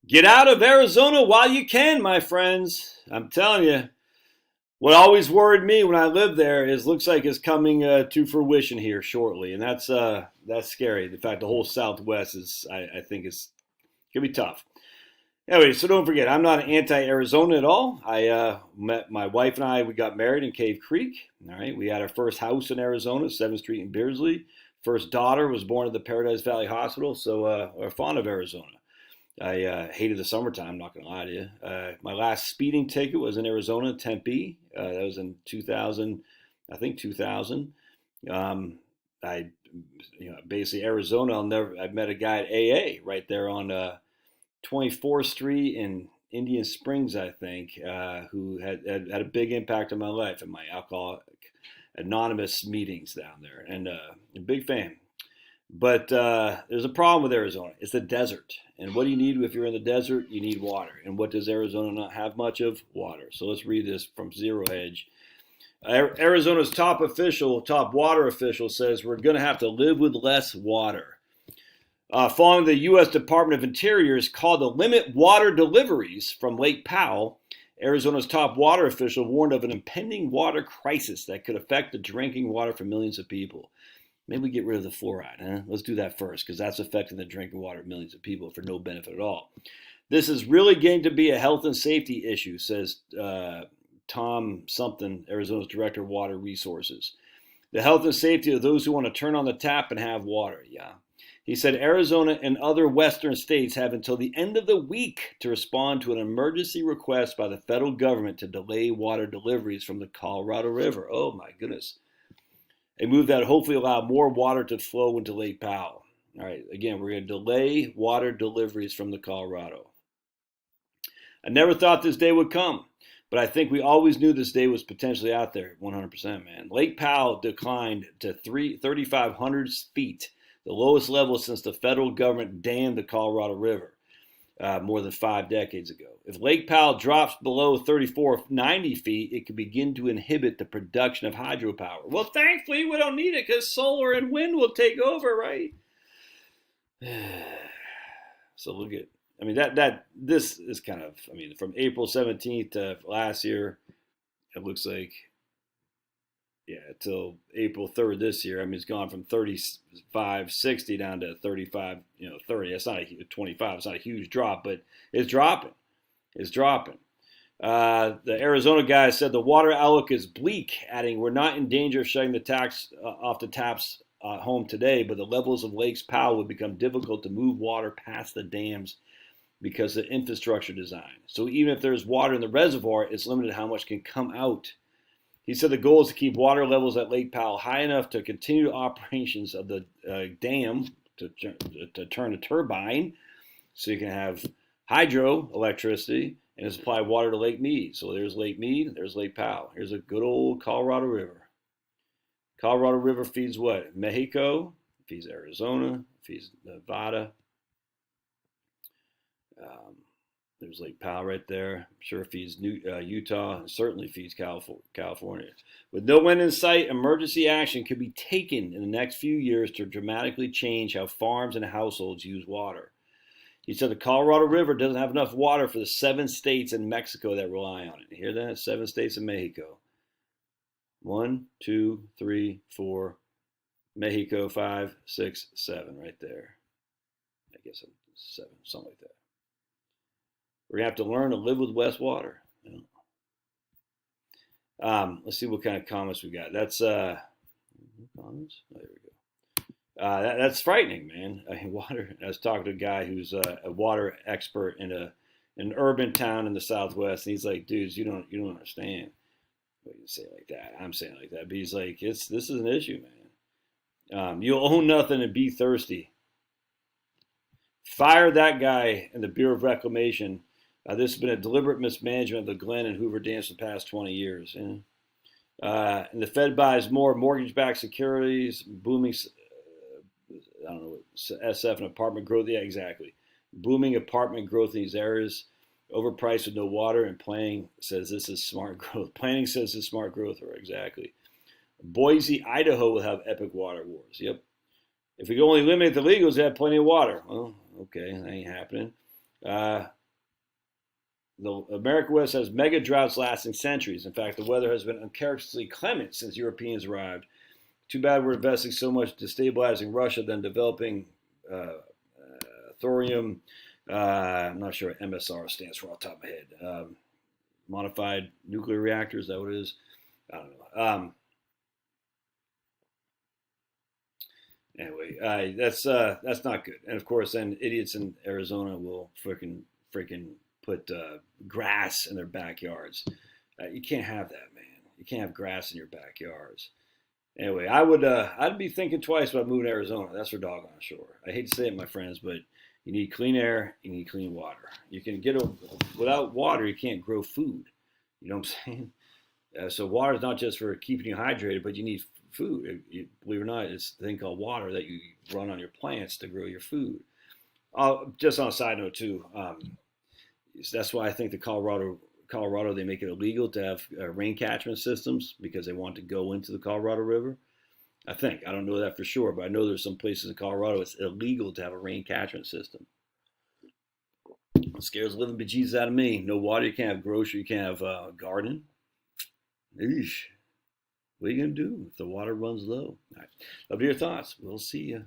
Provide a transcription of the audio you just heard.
Get out of Arizona while you can, my friends. I'm telling you. What always worried me when I lived there is looks like it's coming to fruition here shortly, and that's scary. In fact, the whole Southwest is, I think, is gonna be tough. Anyway, so don't forget, I'm not anti-Arizona at all. I met my wife and we got married in Cave Creek. All right, we had our first house in Arizona, 7th Street in Beardsley. First daughter was born at the Paradise Valley Hospital, so we're fond of Arizona. I hated the summertime, I'm not going to lie to you. My last speeding ticket was in Arizona, Tempe. That was in 2000, I think 2000. I, basically Arizona, I met a guy at AA right there on 24th Street in Indian Springs, I think, who had a big impact on my life and my alcoholic anonymous meetings down there. And a big fan. But there's a problem with Arizona. It's the desert. And what do you need if you're in the desert? You need water. And what does Arizona not have much of? Water. So let's read this from Zero Hedge. Arizona's top water official says we're going to have to live with less water. Following the U.S. Department of Interior's call to limit water deliveries from Lake Powell, Arizona's top water official warned of an impending water crisis that could affect the drinking water for millions of people. Maybe we get rid of the fluoride, huh? Let's do that first, because that's affecting the drinking water of millions of people for no benefit at all. This is really going to be a health and safety issue, says Tom Something, Arizona's Director of Water Resources. The health and safety of those who want to turn on the tap and have water, yeah. He said Arizona and other western states have until the end of the week to respond to an emergency request by the federal government to delay water deliveries from the Colorado River. Oh, my goodness. A move that hopefully allow more water to flow into Lake Powell. All right, again, we're going to delay water deliveries from the Colorado. I never thought this day would come, but I think we always knew this day was potentially out there, 100%, man. Lake Powell declined to 3,500 feet, the lowest level since the federal government dammed the Colorado River more than 5 decades ago. If Lake Powell drops below 3,490 feet, it could begin to inhibit the production of hydropower. Well, thankfully, we don't need it because solar and wind will take over, right? So look at, this is kind of, from April 17th to last year, it looks like, till April 3rd this year. It's gone from 35.60 down to 35, 30. That's not a 25. It's not a huge drop, but it's dropping. It's dropping. The Arizona guy said the water outlook is bleak, adding, we're not in danger of shutting the taps off the taps home today, but the levels of Lakes Powell would become difficult to move water past the dams because of infrastructure design. So even if there's water in the reservoir, it's limited how much can come out. He said the goal is to keep water levels at Lake Powell high enough to continue operations of the dam to turn a turbine so you can have hydro electricity and supply water to Lake Mead. So there's Lake Mead, there's Lake Powell. Here's a good old Colorado River. Colorado River feeds what? Mexico, feeds Arizona, feeds Nevada. There's Lake Powell right there. I'm sure it feeds Utah. And certainly feeds California. With no end in sight, emergency action could be taken in the next few years to dramatically change how farms and households use water. He said the Colorado River doesn't have enough water for the 7 states in Mexico that rely on it. You hear that? 7 states in Mexico. 1, 2, 3, 4. Mexico, 5, 6, 7 right there. I guess 7, something like that. We're going to have to learn to live with less water. Let's see what kind of comments we got. That's comments. Oh, there we go. That's frightening, man. Water. I was talking to a guy who's a water expert in an urban town in the Southwest, and he's like, "Dudes, you don't understand." Well, you say it like that. I'm saying it like that, but he's like, this is an issue, man. You'll own nothing and be thirsty. Fire that guy in the Bureau of Reclamation. This has been a deliberate mismanagement of the Glen and Hoover dams for the past 20 years. And the Fed buys more mortgage-backed securities, booming, SF and apartment growth. Yeah, exactly. Booming apartment growth in these areas, overpriced with no water, and planning says this is smart growth. Planning says this is smart growth, or exactly. Boise, Idaho will have epic water wars. Yep. If we could only eliminate the illegals, they have plenty of water. Well, okay, that ain't happening. Uh, the America West has mega droughts lasting centuries. In fact, the weather has been uncharacteristically clement since Europeans arrived. Too bad we're investing so much destabilizing Russia than developing thorium. I'm not sure what MSR stands for off the top of my head. Modified nuclear reactors, is that what it is? I don't know. Anyway, that's not good. And of course, then idiots in Arizona will freaking put grass in their backyards. You can't have that, man. You can't have grass in your backyards. Anyway, I'd be thinking twice about moving to Arizona. That's for doggone sure. I hate to say it, my friends, but you need clean air, you need clean water. You can without water, you can't grow food. You know what I'm saying? So water is not just for keeping you hydrated, but you need food. Believe it or not, it's a thing called water that you run on your plants to grow your food. Just on a side note too, that's why I think Colorado, they make it illegal to have rain catchment systems because they want to go into the Colorado River. I don't know that for sure, but I know there's some places in Colorado it's illegal to have a rain catchment system. It scares the living bejesus out of me. No water, you can't have grocery, you can't have garden. Eesh. What are you gonna do if the water runs low? All right. Love your thoughts. We'll see you.